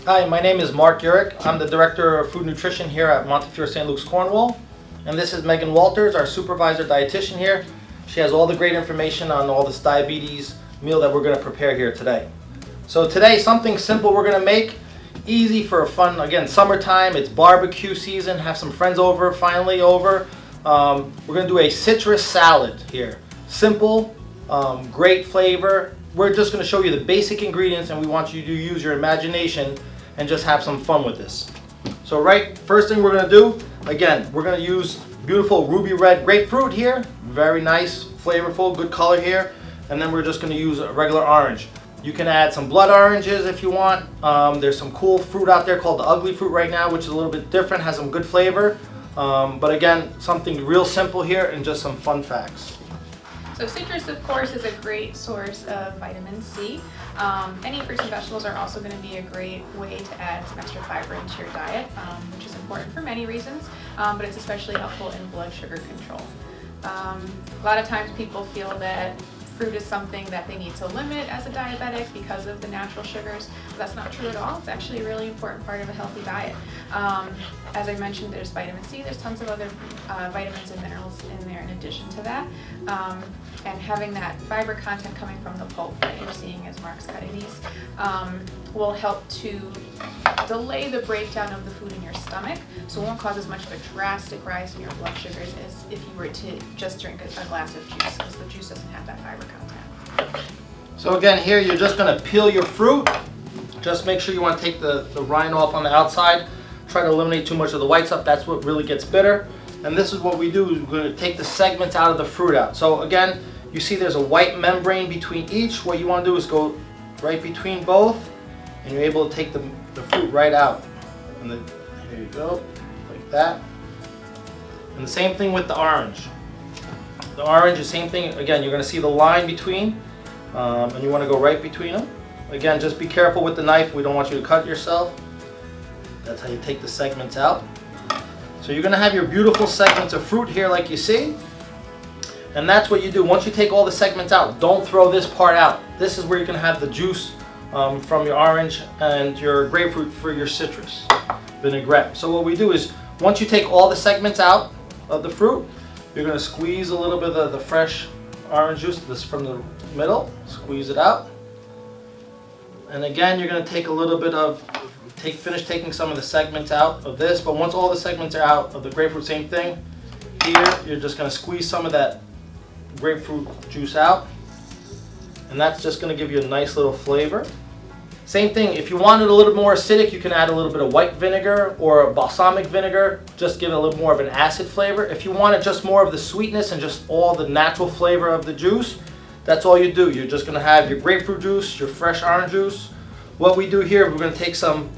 Hi, my name is Marc Uhrik. I'm the Director of Food Nutrition here at Montefiore St. Luke's, Cornwall. And this is Meagan Walters, our Supervisor Dietitian here. She has all the great information on all this diabetes meal that we're going to prepare here today. So today, something simple we're going to make, easy for fun. Again, summertime, it's barbecue season, have some friends over, finally over. We're going to do a citrus salad here. Simple, great flavor. We're just going to show you the basic ingredients, and we want you to use your imagination and just have some fun with this. So first thing we're going to do, again, we're going to use beautiful ruby red grapefruit here. Very nice, flavorful, good color here. And then we're just going to use a regular orange. You can add some blood oranges if you want. There's some cool fruit out there called the ugly fruit right now, which is a little bit different, has some good flavor. But again, something real simple here and just some fun facts. So citrus, of course, is a great source of vitamin C. Any fruits and vegetables are also going to be a great way to add some extra fiber into your diet, which is important for many reasons, but it's especially helpful in blood sugar control. A lot of times people feel that fruit is something that they need to limit as a diabetic because of the natural sugars, but that's not true at all. It's actually a really important part of a healthy diet. As I mentioned, there's vitamin C, there's tons of other vitamins and minerals in there in addition to that. And having that fiber content coming from the pulp that you're seeing as Marc's cutting these will help to delay the breakdown of the food in your stomach, so it won't cause as much of a drastic rise in your blood sugars as if you were to just drink a glass of juice, because the juice doesn't have that fiber content. So again, here you're just going to peel your fruit. Just make sure you want to take the rind off on the outside. Try to eliminate too much of the white stuff. That's what really gets bitter. And this is what we do, is we're going to take the segments out of the fruit out. So again, you see there's a white membrane between each. What you want to do is go right between both, and you're able to take the fruit right out. And then here you go, like that. And the same thing with the orange. The orange, the same thing. Again, you're going to see the line between, and you want to go right between them. Again, just be careful with the knife. We don't want you to cut yourself. That's how you take the segments out. So you're going to have your beautiful segments of fruit here like you see. And that's what you do. Once you take all the segments out, don't throw this part out. This is where you're going to have the juice from your orange and your grapefruit for your citrus vinaigrette. So what we do is, once you take all the segments out of the fruit, you're going to squeeze a little bit of the fresh orange juice, this from the middle, squeeze it out. And again, you're going to take a little bit of, finish taking some of the segments out of this, but once all the segments are out of the grapefruit, same thing. Here, you're just going to squeeze some of that grapefruit juice out, and that's just going to give you a nice little flavor. Same thing, if you want it a little more acidic, you can add a little bit of white vinegar or balsamic vinegar, just give it a little more of an acid flavor. If you want it just more of the sweetness and just all the natural flavor of the juice, that's all you do. You're just going to have your grapefruit juice, your fresh orange juice. What we do here, we're going to take some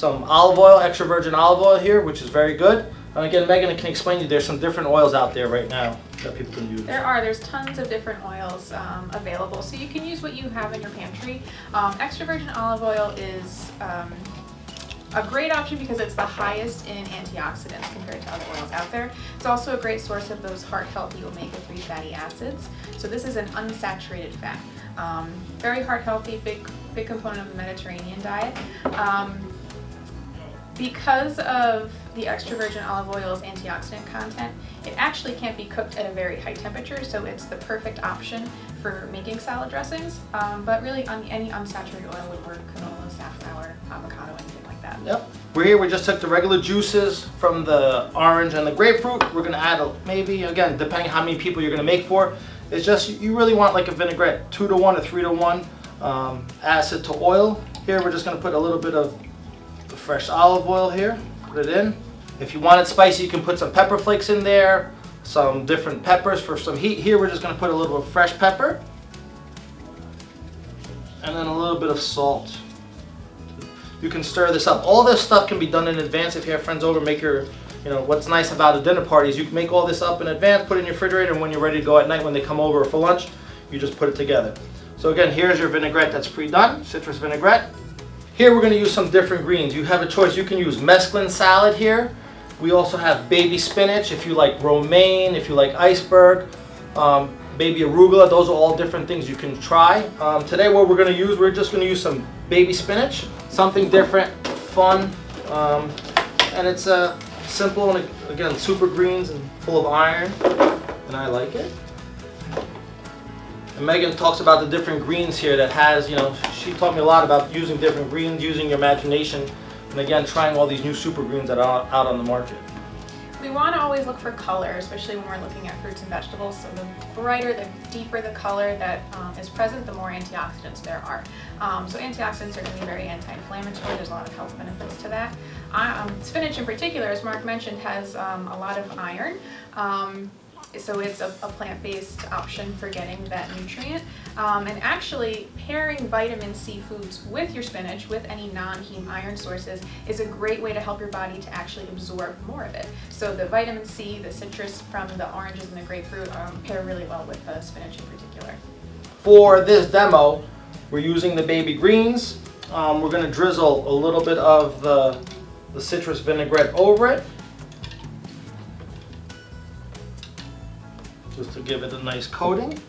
olive oil, extra virgin olive oil here, which is very good. And again, Meagan can explain to you, there's some different oils out there right now that people can use. There's tons of different oils available, so you can use what you have in your pantry. Extra virgin olive oil is a great option because it's the highest in antioxidants compared to other oils out there. It's also a great source of those heart-healthy omega-3 fatty acids. So this is an unsaturated fat. Very heart-healthy, big component of the Mediterranean diet. Because of the extra virgin olive oil's antioxidant content, it actually can't be cooked at a very high temperature, so it's the perfect option for making salad dressings. But really, any unsaturated oil would work: canola, safflower, avocado, anything like that. Yep. We just took the regular juices from the orange and the grapefruit. We're going to add maybe, again, depending how many people you're going to make for, it's just you really want like a vinaigrette, 2-to-1 or 3-to-1 acid to oil. Here we're just going to put a little bit of the fresh olive oil here, put it in. If you want it spicy, you can put some pepper flakes in there, some different peppers for some heat. Here we're just going to put a little bit of fresh pepper, and then a little bit of salt. You can stir this up. All this stuff can be done in advance if you have friends over. Make your, what's nice about a dinner party is you can make all this up in advance, put it in your refrigerator, and when you're ready to go at night when they come over for lunch, you just put it together. So again, here's your vinaigrette that's pre-done, citrus vinaigrette. Here we're going to use some different greens. You have a choice. You can use mesclun salad here. We also have baby spinach if you like romaine, if you like iceberg. baby arugula. Those are all different things you can try. Today what we're just going to use some baby spinach, something different, fun, and it's simple and again super greens and full of iron, and I like it. And Meagan talks about the different greens here that has, she taught me a lot about using different greens, using your imagination, and again, trying all these new super greens that are out on the market. We want to always look for color, especially when we're looking at fruits and vegetables. So the brighter, the deeper the color that is present, the more antioxidants there are. So antioxidants are going to be very anti-inflammatory. There's a lot of health benefits to that. Spinach in particular, as Marc mentioned, has a lot of iron. So it's a plant-based option for getting that nutrient. And actually pairing vitamin C foods with your spinach, with any non-heme iron sources, is a great way to help your body to actually absorb more of it. So the vitamin C, the citrus from the oranges and the grapefruit pair really well with the spinach in particular. For this demo, we're using the baby greens. We're going to drizzle a little bit of the citrus vinaigrette over it, just to give it a nice coating.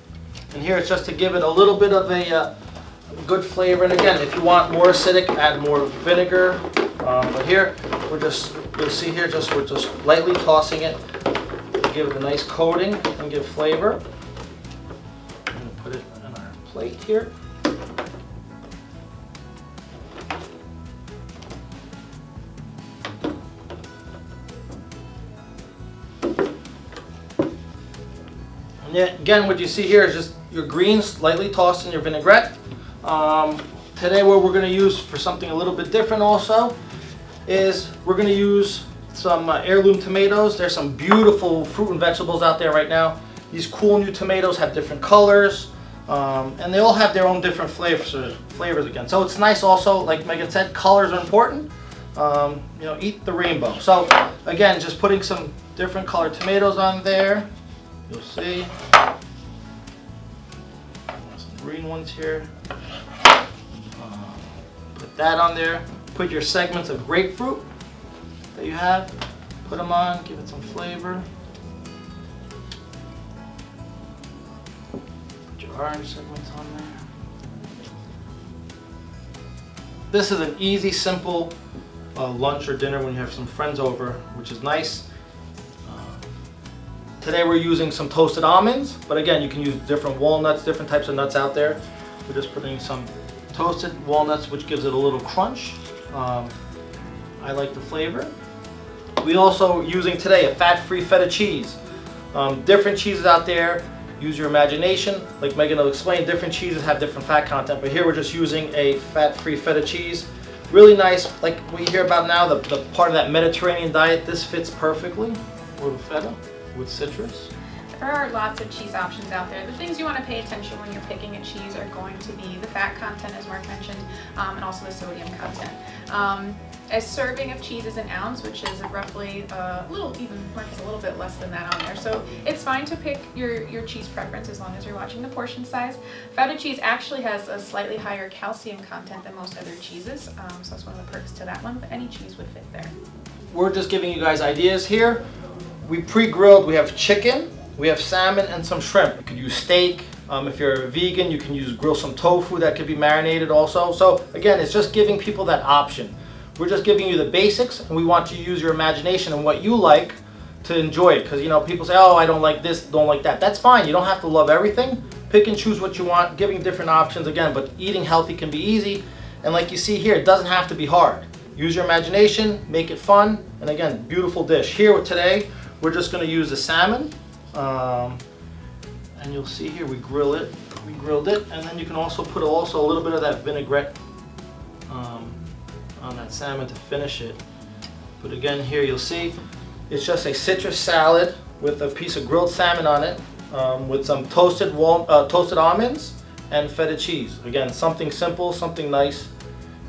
And here it's just to give it a little bit of a good flavor. And again, if you want more acidic, add more vinegar. But here, you'll see here, we're just lightly tossing it to give it a nice coating and give flavor. I'm going to put it on our plate here. Again, what you see here is just your greens lightly tossed in your vinaigrette. Today what we're going to use for something a little bit different also is we're going to use some heirloom tomatoes. There's some beautiful fruit and vegetables out there right now. These cool new tomatoes have different colors, and they all have their own different flavors again. So it's nice also, like Meagan said, colors are important. Eat the rainbow. So again, just putting some different colored tomatoes on there. You'll see some green ones here. Put that on there. Put your segments of grapefruit that you have. Put them on. Give it some flavor. Put your orange segments on there. This is an easy, simple lunch or dinner when you have some friends over, which is nice. Today we're using some toasted almonds, but again, you can use different walnuts, different types of nuts out there. We're just putting some toasted walnuts, which gives it a little crunch. I like the flavor. We also using today a fat-free feta cheese. Different cheeses out there, use your imagination. Like Meagan will explain, different cheeses have different fat content, but here we're just using a fat-free feta cheese. Really nice, like we hear about now, the part of that Mediterranean diet. This fits perfectly with feta, with citrus. There are lots of cheese options out there. The things you want to pay attention when you're picking a cheese are going to be the fat content, as Marc mentioned, and also the sodium content. A serving of cheese is an ounce, which is roughly Marc is a little bit less than that on there. So it's fine to pick your cheese preference as long as you're watching the portion size. Feta cheese actually has a slightly higher calcium content than most other cheeses, so that's one of the perks to that one, but any cheese would fit there. We're just giving you guys ideas here. We pre-grilled, we have chicken, we have salmon, and some shrimp. You could use steak. If you're a vegan, you can grill some tofu that could be marinated also. So again, it's just giving people that option. We're just giving you the basics, and we want you to use your imagination and what you like to enjoy it. Because people say, oh, I don't like this, don't like that. That's fine. You don't have to love everything. Pick and choose what you want, giving different options again. But eating healthy can be easy. And like you see here, it doesn't have to be hard. Use your imagination, make it fun, and again, beautiful dish. Here today, we're just going to use the salmon. And you'll see here we grilled it, and then you can also put a little bit of that vinaigrette on that salmon to finish it. But again, here you'll see it's just a citrus salad with a piece of grilled salmon on it, with some toasted almonds and feta cheese. Again, something simple, something nice,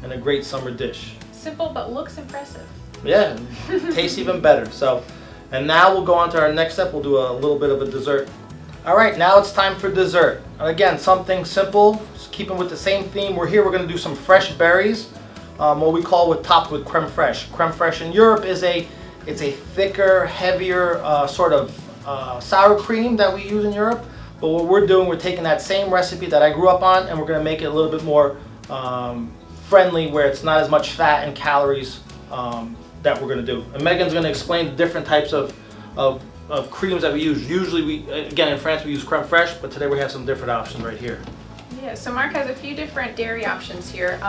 and a great summer dish. Simple but looks impressive. Yeah, tastes even better. So. And now we'll go on to our next step. We'll do a little bit of a dessert. All right, now it's time for dessert. And again, something simple, keeping with the same theme. We're going to do some fresh berries, what we call topped with creme fraiche. Creme fraiche in Europe is it's a thicker, heavier sort of sour cream that we use in Europe. But what we're doing, we're taking that same recipe that I grew up on, and we're going to make it a little bit more friendly, where it's not as much fat and calories that we're going to do. And Meagan's going to explain the different types of creams that we use. Usually, again, in France we use creme fraiche, but today we have some different options right here. Yeah, so Marc has a few different dairy options here.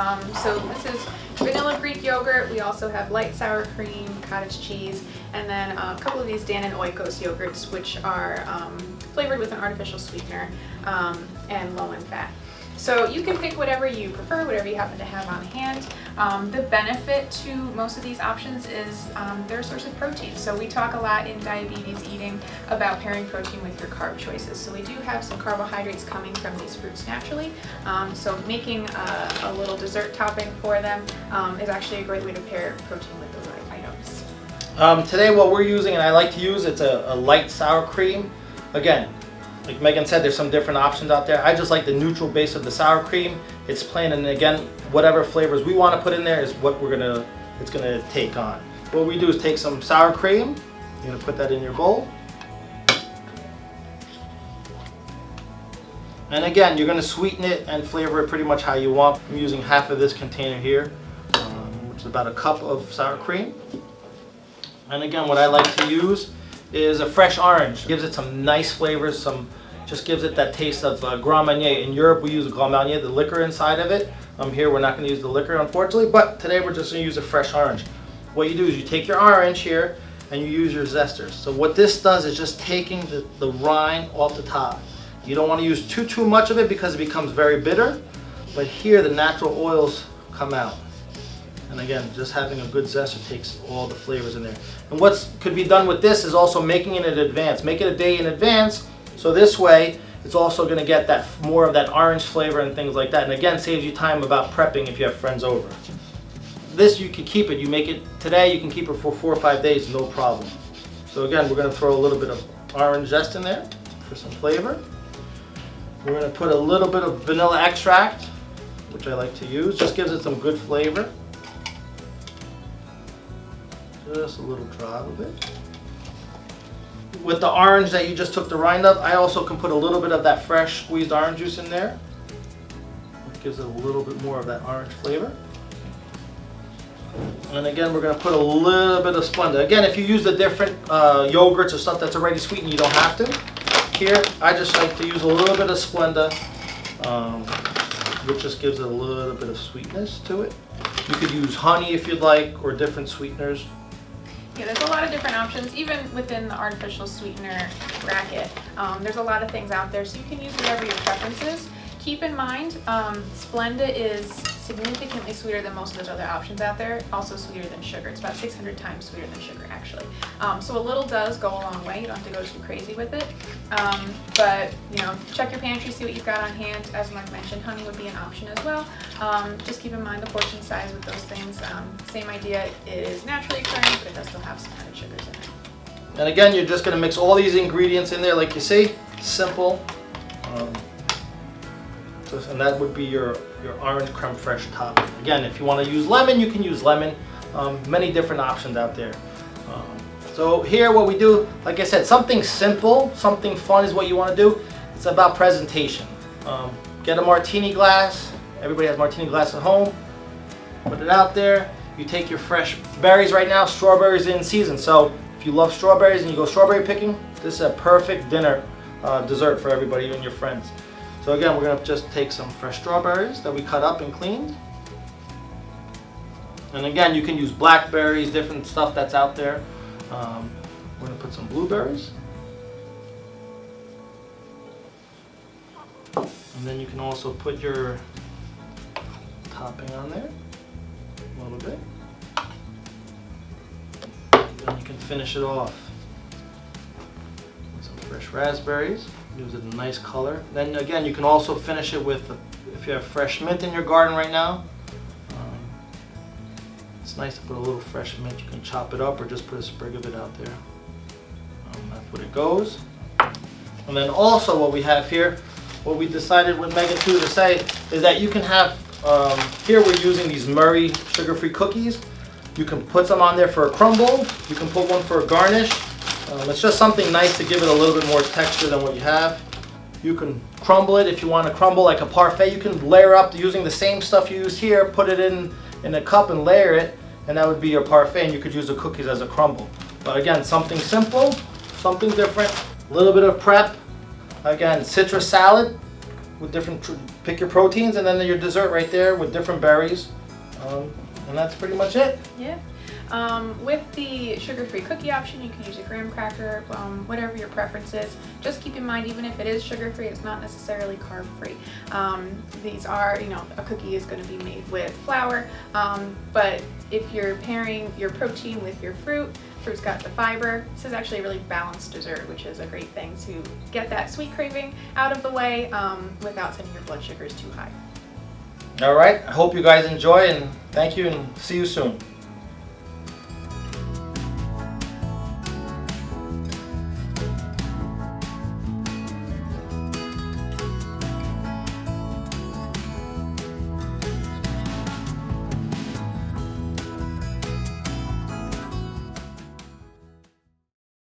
So this is vanilla Greek yogurt. We also have light sour cream, cottage cheese, and then a couple of these Dan and Oikos yogurts, which are flavored with an artificial sweetener and low in fat. So you can pick whatever you prefer, whatever you happen to have on hand. The benefit to most of these options is they're a source of protein. So we talk a lot in diabetes eating about pairing protein with your carb choices. So we do have some carbohydrates coming from these fruits naturally. So making a little dessert topping for them is actually a great way to pair protein with those items. Today what we're using, and I like to use, it's a light sour cream. Again, like Meagan said, there's some different options out there. I just like the neutral base of the sour cream. It's plain, and again, whatever flavors we want to put in there is what it's gonna take on. What we do is take some sour cream. You're gonna put that in your bowl. And again, you're gonna sweeten it and flavor it pretty much how you want. I'm using half of this container here, which is about a cup of sour cream. And again, what I like to use is a fresh orange. Gives it some nice flavors, just gives it that taste of Grand Marnier. In Europe we use Grand Marnier, the liquor inside of it. Here we're not going to use the liquor, unfortunately, but today we're just going to use a fresh orange. What you do is you take your orange here and you use your zesters. So what this does is just taking the rind off the top. You don't want to use too much of it because it becomes very bitter, but here the natural oils come out. And again, just having a good zester takes all the flavors in there. And what could be done with this is also making it in advance. Make it a day in advance, so this way it's also going to get that more of that orange flavor and things like that. And again, saves you time about prepping if you have friends over. This you can keep it. You make it today, you can keep it for 4 or 5 days, no problem. So again, we're going to throw a little bit of orange zest in there for some flavor. We're going to put a little bit of vanilla extract, which I like to use. Just gives it some good flavor. Just a little drop of it. With the orange that you just took the rind of, I also can put a little bit of that fresh squeezed orange juice in there. It gives it a little bit more of that orange flavor. And again, we're going to put a little bit of Splenda. Again, if you use the different yogurts or stuff that's already sweetened, you don't have to. Here, I just like to use a little bit of Splenda, which just gives it a little bit of sweetness to it. You could use honey if you'd like, or different sweeteners. Yeah, there's a lot of different options, even within the artificial sweetener bracket. There's a lot of things out there, so you can use whatever your preference is. Keep in mind, Splenda is significantly sweeter than most of those other options out there, also sweeter than sugar. It's about 600 times sweeter than sugar, actually. So a little does go a long way. You don't have to go too crazy with it. But, you know, check your pantry, see what you've got on hand. As Marc mentioned, honey would be an option as well. Just keep in mind the portion size with those things. Same idea, it is naturally occurring, but it does still have some added sugars in it. And again, you're just going to mix all these ingredients in there like you see. Simple. And that would be your orange creme fraiche topping. Again, if you want to use lemon, you can use lemon. Many different options out there. So here what we do, like I said, something simple, something fun is what you want to do. It's about presentation. Get a martini glass. Everybody has martini glass at home. Put it out there. You take your fresh berries. Right now, strawberries are in season. So if you love strawberries and you go strawberry picking, this is a perfect dinner dessert for everybody and your friends. So again, we're going to just take some fresh strawberries that we cut up and cleaned. And again, you can use blackberries, different stuff that's out there. We're going to put some blueberries. And then you can also put your topping on there a little bit. Then you can finish it off with some fresh raspberries. Gives it a nice color. Then again, you can also finish it with, if you have fresh mint in your garden right now, it's nice to put a little fresh mint. You can chop it up or just put a sprig of it out there. That's what it goes. And then also what we have here, what we decided with Meagan too to say is that you can have, here we're using these Murray sugar-free cookies. You can put some on there for a crumble. You can put one for a garnish. It's just something nice to give it a little bit more texture than what you have. You can crumble it if you want to crumble like a parfait. You can layer up using the same stuff you use here, put it in a cup and layer it, and that would be your parfait, and you could use the cookies as a crumble. But again, something simple, something different, a little bit of prep. Again, citrus salad with different, pick your proteins, and then your dessert right there with different berries. And that's pretty much it. Yeah. With the sugar-free cookie option, you can use a graham cracker, whatever your preference is. Just keep in mind, even if it is sugar-free, it's not necessarily carb-free. These are, a cookie is going to be made with flour, but if you're pairing your protein with your fruit's got the fiber. This is actually a really balanced dessert, which is a great thing to get that sweet craving out of the way without sending your blood sugars too high. All right, I hope you guys enjoy, and thank you, and see you soon.